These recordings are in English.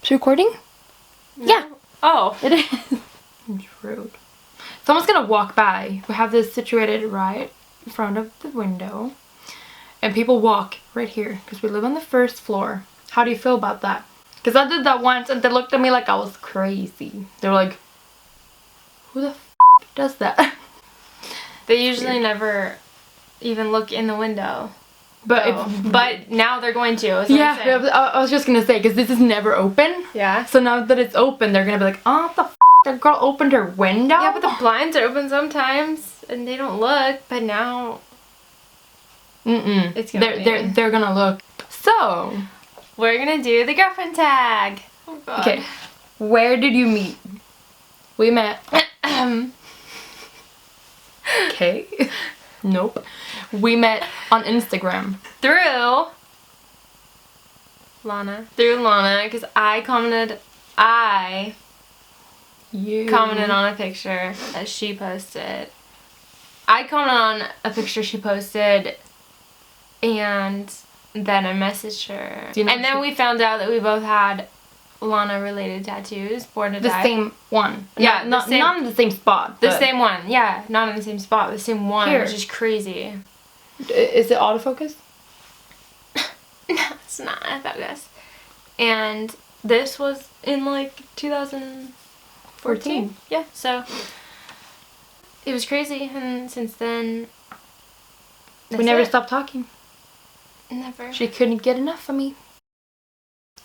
It's recording? No. Yeah. Oh. It is. It's rude. Someone's gonna walk by. We have this situated right in front of the window. And people walk right here because we live on the first floor. How do you feel about that? Because I did that once and they looked at me like I was crazy. They were like, who the f does that? They usually never even look in the window. But but now they're going to. Is what I'm saying. I was just gonna say, because this is never open. Yeah. So now that it's open, they're gonna be like, oh, the f that girl opened her window? Yeah, but the blinds are open sometimes and they don't look. But now, it's gonna they're gonna look. So we're gonna do the girlfriend tag. Oh God. Okay, where did you meet? We met. Okay. Nope. We met on Instagram. Through Lana, because I commented on a picture that she posted. I commented on a picture she posted, and then I messaged her. And then we found out that we both had Lana-related tattoos. Born to Die. The same one. Yeah, not in the same spot. The same one. Yeah, not in the same spot. The same one, Here. which is crazy. Is it autofocus? No, it's not autofocus. And this was in like 2014. Yeah, so it was crazy, and since then We never stopped talking. Never. She couldn't get enough of me.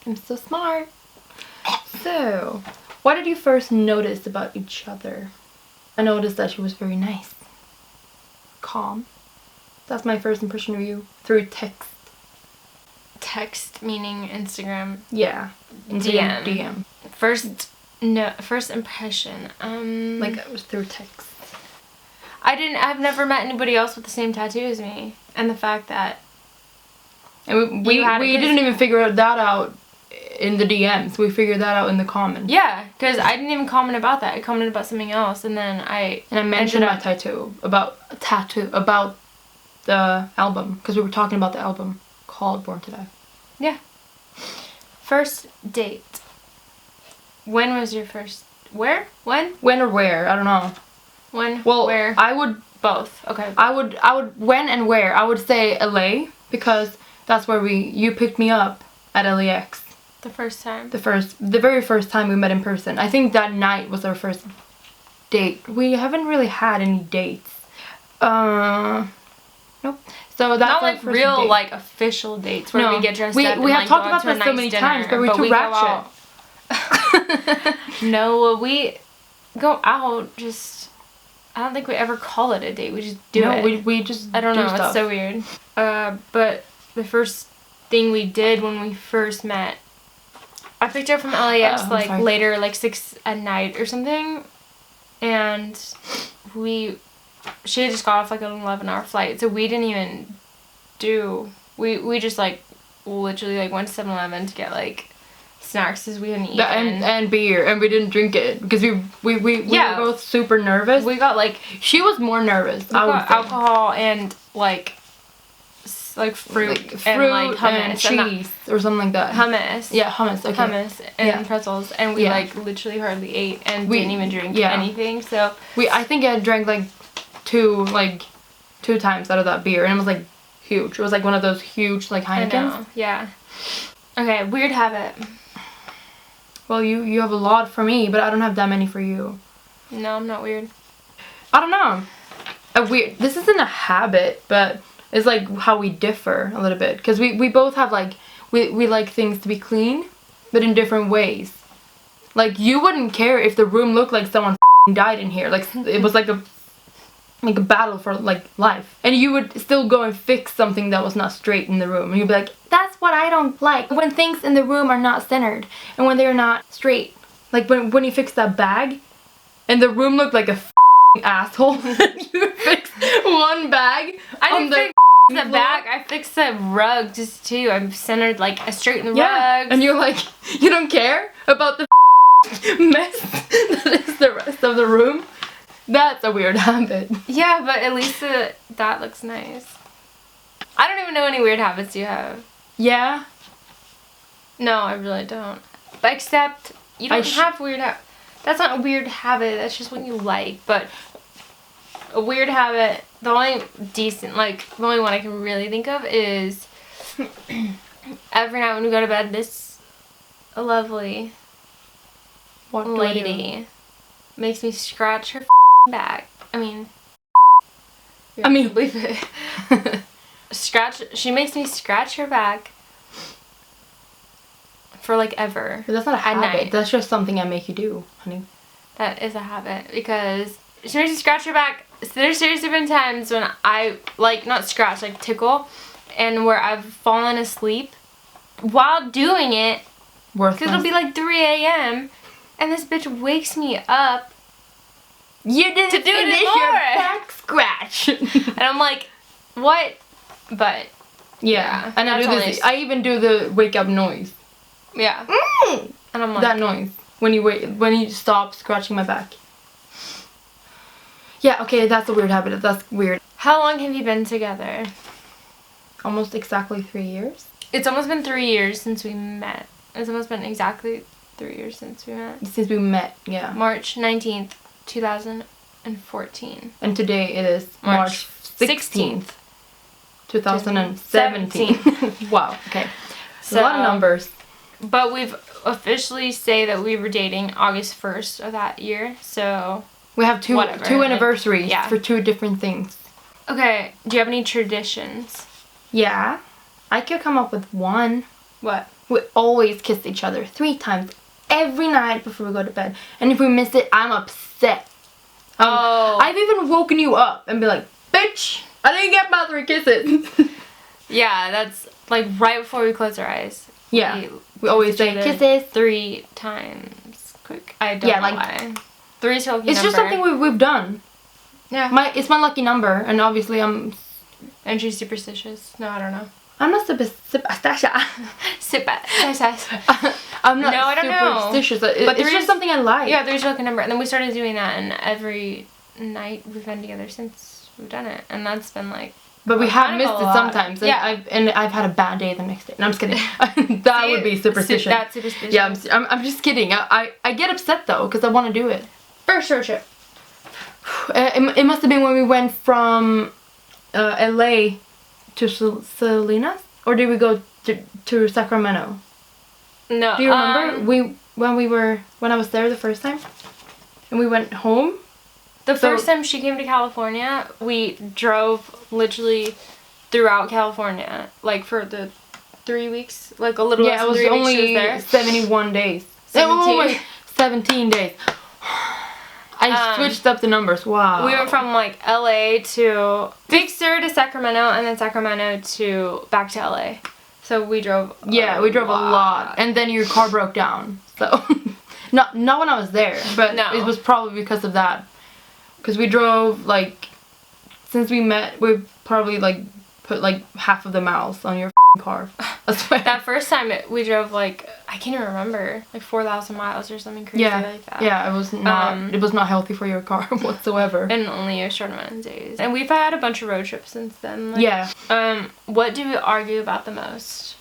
I'm so smart. So, what did you first notice about each other? I noticed that she was very nice. Calm. That's my first impression of you. Through text. Text meaning Instagram. Yeah. DM. First impression. Like it was through text. I've never met anybody else with the same tattoo as me. And the fact that and we didn't even figure that out in the DMs. We figured that out in the comments. Yeah, because I didn't even comment about that. I commented about something else, and then I mentioned my tattoo about the album, because we were talking about the album called Born to Die. Yeah. First date. When was your first? Where? When? When or where? I don't know. When? Well, where? I would both. Okay. I would when and where? I would say LA, because that's where you picked me up at LAX. The first time. The very first time we met in person. I think that night was our first date. We haven't really had any dates. Nope. So that's not like real date. Like official dates where we get dressed up. We have talked about this so many times, but we're too ratchet. No, we go out. Just I don't think we ever call it a date. We just do it. We just I don't know. stuff. It's so weird. But the first thing we did when we first met, I picked her up from LAX later, like 6 at night or something, and she had just got off like an 11-hour flight, so we didn't even we just like literally like went to 7-Eleven to get like snacks because we hadn't eaten and beer, and we didn't drink it because we were both super nervous. We got like she was more nervous. We got alcohol and like fruit and like hummus and cheese or something like that. Hummus. Yeah, hummus. Okay. Hummus and pretzels, and we like literally hardly ate and didn't even drink anything. So I think I drank like two times out of that beer, and it was like huge. It was like one of those huge like Heinekens. I know. Yeah. Okay, weird habit. Well, you have a lot for me, but I don't have that many for you. No, I'm not weird. I don't know. This isn't a habit, but it's like how we differ a little bit, because we both have like we like things to be clean, but in different ways. Like you wouldn't care if the room looked like someone died in here, like it was like a battle for like life, and you would still go and fix something that was not straight in the room, and you'd be like, that's what I don't like, when things in the room are not centered and when they're not straight. Like when you fix that bag and the room looked like a asshole. You fixed one bag. I didn't fix the bag, I fixed the rug just too. I'm centered like straight in the rug. And you're like, you don't care about the mess that is the rest of the room. That's a weird habit. Yeah, but at least that looks nice. I don't even know any weird habits you have. Yeah? No, I really don't. But except you don't have weird that's not a weird habit, that's just what you like. But a weird habit, the only one I can really think of is every night when we go to bed, this lovely lady makes me scratch her back. I mean, believe it. She makes me scratch her back for like ever. But that's not a habit. That's just something I make you do, honey. That is a habit because she makes me scratch her back. So there's seriously been times when I not scratch, like tickle, and where I've fallen asleep while doing it. Because it'll be like 3 a.m. and this bitch wakes me up. You didn't finish your back scratch. And I'm like, what? But yeah, and I do this. I even do the wake up noise. Yeah. And I'm like, that noise when you stop scratching my back. Yeah, okay, that's a weird habit. That's weird. How long have you been together? Almost exactly 3 years. It's almost been 3 years since we met. It's almost been exactly 3 years since we met. Since we met, yeah. March 19th, 2014. And today it is March 16th. 2017. Wow, okay. So, a lot of numbers. But we've officially say that we were dating August 1st of that year, so... We have two anniversaries for 2 different things. Okay, do you have any traditions? Yeah. I could come up with one. What? We always kiss each other 3 times every night before we go to bed. And if we miss it, I'm upset. I've even woken you up and be like, bitch, I didn't get my 3 kisses. Yeah, that's like right before we close our eyes. Yeah. We always say kisses 3 times. Quick. I don't know why. 3 is a lucky number. It's just something we've done. Yeah. It's my lucky number, and obviously And she's superstitious. No, I don't know. I'm not superstitious. I'm not superstitious. But it's just something I like. Yeah, 3 is a lucky number. And then we started doing that, and every night we've been together since we've done it. And that's been like... But we have missed it sometimes. And I've had a bad day the next day. No, I'm just kidding. That would be superstition. That's superstition. Yeah, I'm just kidding. I get upset though because I want to do it. First road trip. It must have been when we went from LA to Salinas, or did we go to Sacramento? No. Do you remember when I was there the first time, and we went home? The first time she came to California, we drove literally throughout California, like for the 3 weeks, like a little less than 3 weeks she was there. 71 days. 17 days. I switched up the numbers. Wow. We went from like LA to Big Sur to Sacramento, and then Sacramento to back to LA. So we drove. Yeah, we drove a lot, and then your car broke down. So, not when I was there, but it was probably because of that. Because we drove since we met, we probably put half of the miles on your car. I swear. That first time we drove I can't even remember, 4,000 miles or something crazy like that. Yeah, it was not healthy for your car whatsoever. And only a short amount of days. And we've had a bunch of road trips since then. Yeah. What do we argue about the most?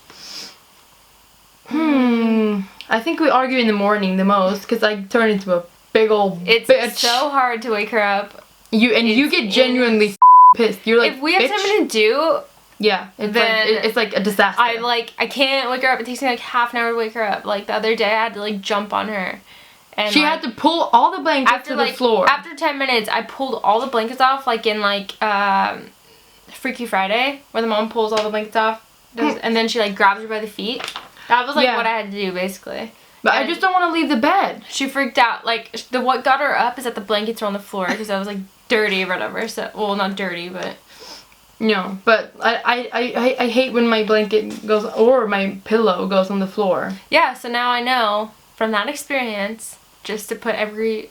I think we argue in the morning the most because I turn into a big old bitch. It's so hard to wake her up. You get genuinely pissed. You're like, if we have something to do, it's like a disaster. I can't wake her up. It takes me half an hour to wake her up. The other day I had to jump on her. And she had to pull all the blankets to the floor. After 10 minutes, I pulled all the blankets off, in Freaky Friday, where the mom pulls all the blankets off, and then she grabs her by the feet. That was what I had to do basically. But I just don't want to leave the bed. She freaked out. What got her up is that the blankets were on the floor because I was dirty or whatever. So, well, not dirty, but. No, but I hate when my blanket goes or my pillow goes on the floor. Yeah, so now I know from that experience just to put every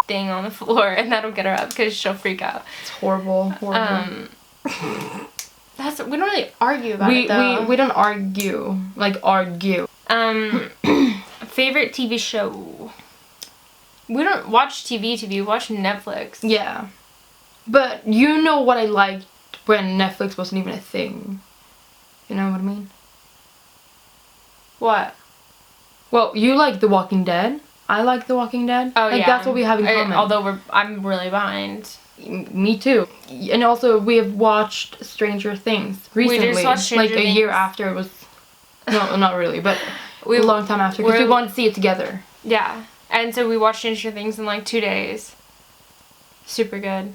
thing on the floor and that'll get her up because she'll freak out. It's horrible. We don't really argue about it though. We don't argue. Argue. Favorite TV show? We don't watch TV, we watch Netflix. Yeah. But you know what I liked when Netflix wasn't even a thing. You know what I mean? What? Well, you like The Walking Dead. I like The Walking Dead. Oh, like, yeah. That's what we have in common. Although I'm really behind. Me too. And also, we have watched Stranger Things recently. We just watched Stranger like a year Things. after it was. No, not really, but a long time after because we wanted to see it together. Yeah, and so we watched Stranger Things in like 2 days. Super good.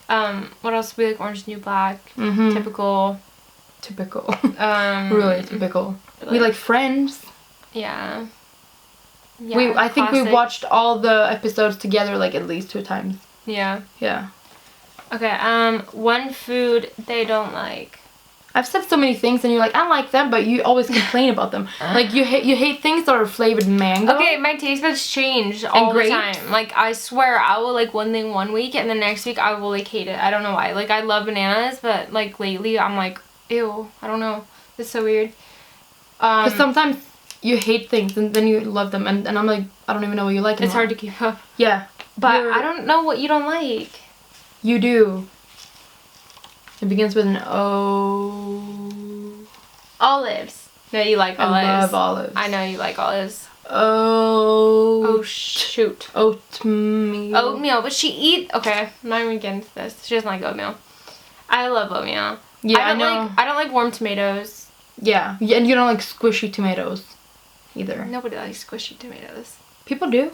What else? We like Orange is the New Black. Mm-hmm. Typical. Really typical. We like Friends. Yeah. I think we watched all the episodes together like at least 2 times. Yeah. Yeah. Okay. One food they don't like. I've said so many things and you're like, I like them, but you always complain about them. Like you hate things that are flavored mango. Okay, my taste buds change all the time. Like I swear I will like one thing one week and the next week I will like hate it. I don't know why. Like I love bananas, but like lately I'm like, ew, I don't know. It's so weird. Because sometimes you hate things and then you love them and I'm like, I don't even know what you like anymore. It's hard to keep up. Yeah. But I don't know what you don't like. You do. It begins with an O. Olives. No, you like olives. I love olives. I know you like olives. Oh shoot. Oatmeal. Oatmeal, but okay, I'm not even getting into this. She doesn't like oatmeal. I love oatmeal. Yeah, I know. I don't like warm tomatoes. Yeah, and you don't like squishy tomatoes either. Nobody likes squishy tomatoes. People do.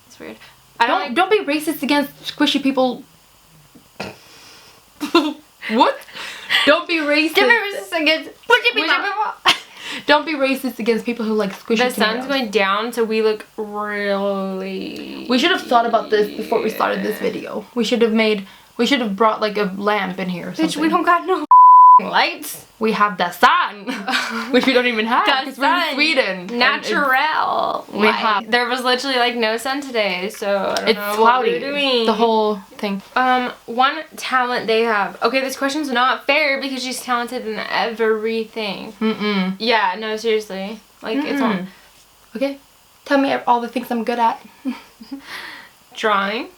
It's weird. Don't be racist against squishy people. What? Don't be racist. Don't be racist against people who like squishy tomatoes. The sun's going down, so we look really... We should have thought about this before we started this video. We should have brought like a lamp in here or something. Bitch, we don't got no lights. We have the sun, which we don't even have because we're in Sweden. Natural. There was literally like no sun today, so I don't know cloudy. What we're doing. The whole thing. One talent they have. Okay, this question's not fair because she's talented in everything. Mm-mm. Yeah, no, seriously. Like, it's all... Okay, tell me all the things I'm good at. Drawing.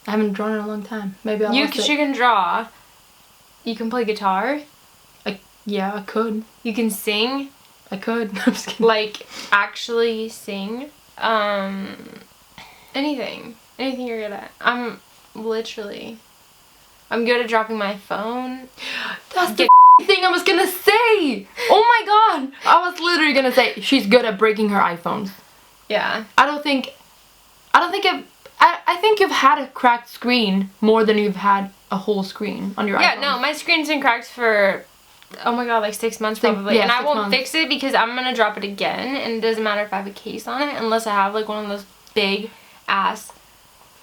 I haven't drawn in a long time. Maybe I'll You can draw. You can play guitar. Yeah, I could. You can sing. I could. I'm just kidding. Like, actually sing. Anything. Anything you're good at. I'm good at dropping my phone. That's the thing I was gonna say! Oh my god! I was literally gonna say, she's good at breaking her iPhones. Yeah. I think you've had a cracked screen more than you've had a whole screen on your iPhone. Yeah, no, my screen's been cracked for, oh my god, like 6 months probably. Yeah, and I won't 6 months. fix it because I'm gonna drop it again, and it doesn't matter if I have a case on it unless I have like one of those big ass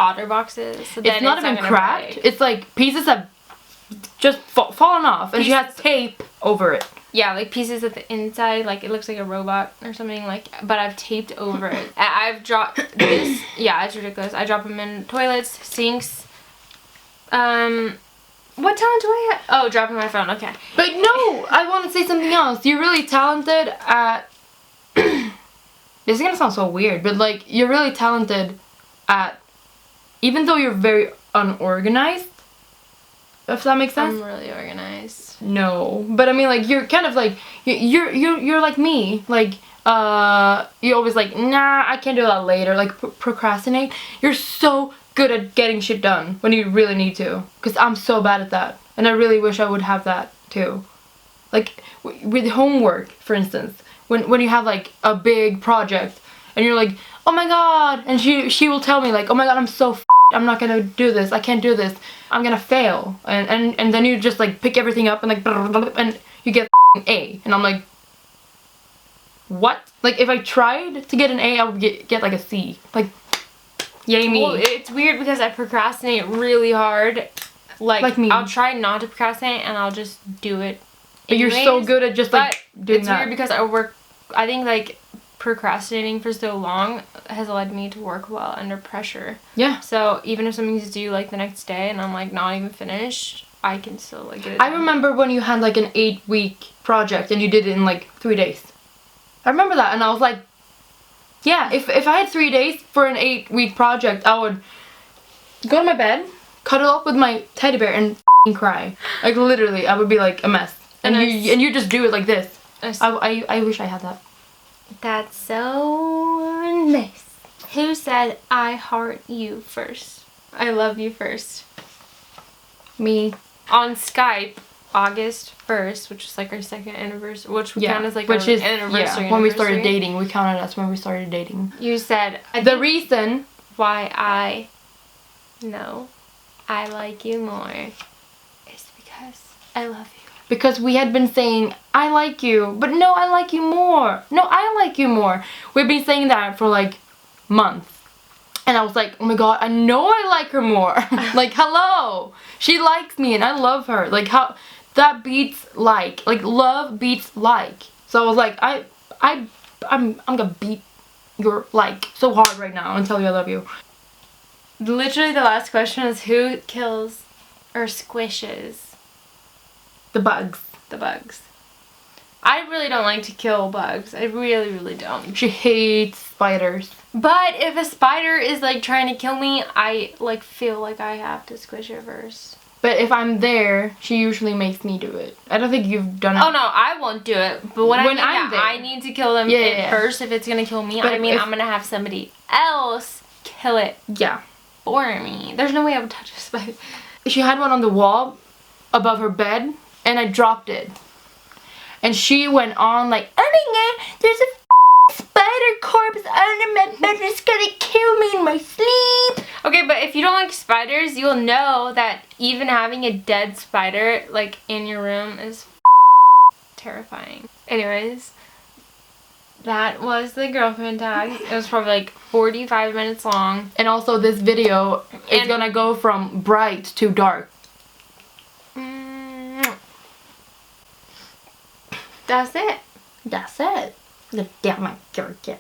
otter boxes. So it's not even cracked. Break. It's like pieces have just fallen off and she has tape over it. Yeah, like pieces at the inside, like it looks like a robot or something, like, but I've taped over it. I've dropped this. Yeah, it's ridiculous. I drop them in toilets, sinks. What talent do I have? Oh, dropping my phone. Okay. But no, I want to say something else. You're really talented at... This is going to sound so weird, but like, you're really talented at... Even though you're very unorganized, if that makes sense. I'm really organized. No, but I mean, like, you're kind of like, you're like me, like, you always like, nah, I can't do that later, like, procrastinate. You're so good at getting shit done when you really need to, because I'm so bad at that, and I really wish I would have that too. Like, with homework, for instance, when you have like a big project, and you're like, oh my god, and she will tell me like, oh my god, I'm so I'm not gonna do this, I can't do this, I'm gonna fail, and then you just like pick everything up and like and you get A, and I'm like, what? Like, if I tried to get an A, I would get like a C. Like, yay me. Well, it's weird because I procrastinate really hard. Like me. I'll try not to procrastinate and I'll just do it but anyways. You're so good at just like doing it's weird because I think like procrastinating for so long has led me to work well under pressure. Yeah. So even if something's due like the next day and I'm like not even finished, I can still like get it done. I remember when you had like an 8-week project and you did it in like 3 days. I remember that and I was like, yeah, if I had 3 days for an 8-week project, I would go to my bed, cuddle up with my teddy bear and cry. Like literally, I would be like a mess. And you just do it like this. I wish I had that. That's so nice. Who said I heart you first? I love you first. Me. On Skype, August 1st, which is like our second anniversary, which we count as like our anniversary. Yeah, when we started dating. We counted as when we started dating. You said, the reason why I know I like you more is because I love you. Because we had been saying, I like you, but no, I like you more. No, I like you more. We've been saying that for like months. And I was like, oh my god, I know I like her more. Like, hello. She likes me and I love her. Like, how that beats like love beats like. So I was like, I'm gonna beat your like so hard right now and tell you I love you. Literally the last question is who kills or squishes the bugs. The bugs. I really don't like to kill bugs. I really, really don't. She hates spiders. But if a spider is like trying to kill me, I like feel like I have to squish it first. But if I'm there, she usually makes me do it. I don't think you've done it. Oh no, I won't do it. But when I'm there, I need to kill them first if it's gonna kill me. But I mean, I'm gonna have somebody else kill it. Yeah. For me. There's no way I would touch a spider. She had one on the wall above her bed, and I dropped it. And she went on like, oh my god, there's a spider corpse under my bed. It's gonna kill me in my sleep. Okay, but if you don't like spiders, you'll know that even having a dead spider like in your room is terrifying. Anyways, that was the girlfriend tag. It was probably like 45 minutes long. And also this video is gonna go from bright to dark. That's it. That's it. The damn gorgon.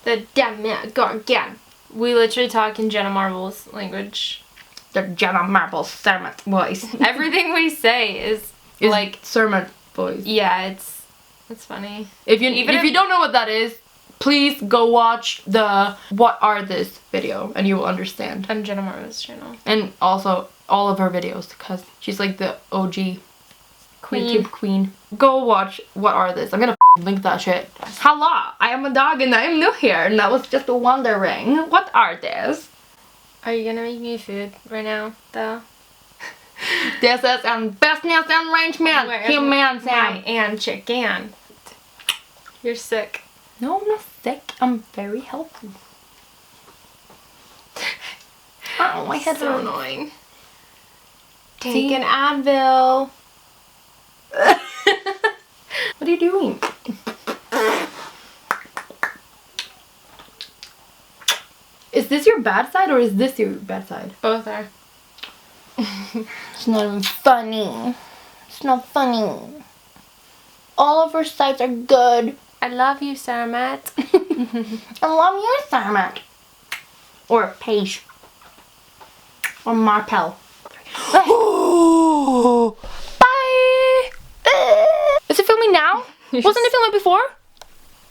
The damn gorgon. We literally talk in Jenna Marbles language. The Jenna Marbles sermon voice. Everything we say is like sermon voice. Yeah, it's funny. If you don't know what that is, please go watch the What Are This video and you will understand. On Jenna Marbles' channel. And also all of her videos because she's like the OG YouTube queen. Go watch What Are This. I'm gonna link that shit. Hello, I am a dog and I am new here and I was just wondering, what are this? Are you gonna make me food right now, though? This is business arrangement. Human Sam and chicken. You're sick. No, I'm not sick. I'm very healthy. Oh, my head's so annoying. Take an Advil. What are you doing? Is this your bad side or is this your bad side? Both are. It's not even funny. It's not funny. All of our sides are good. I love you, Sarah Matt. I love you, Sarah Matt. Or Paige. Or Marpel. Bye! Is it filming now? Wasn't it filming before?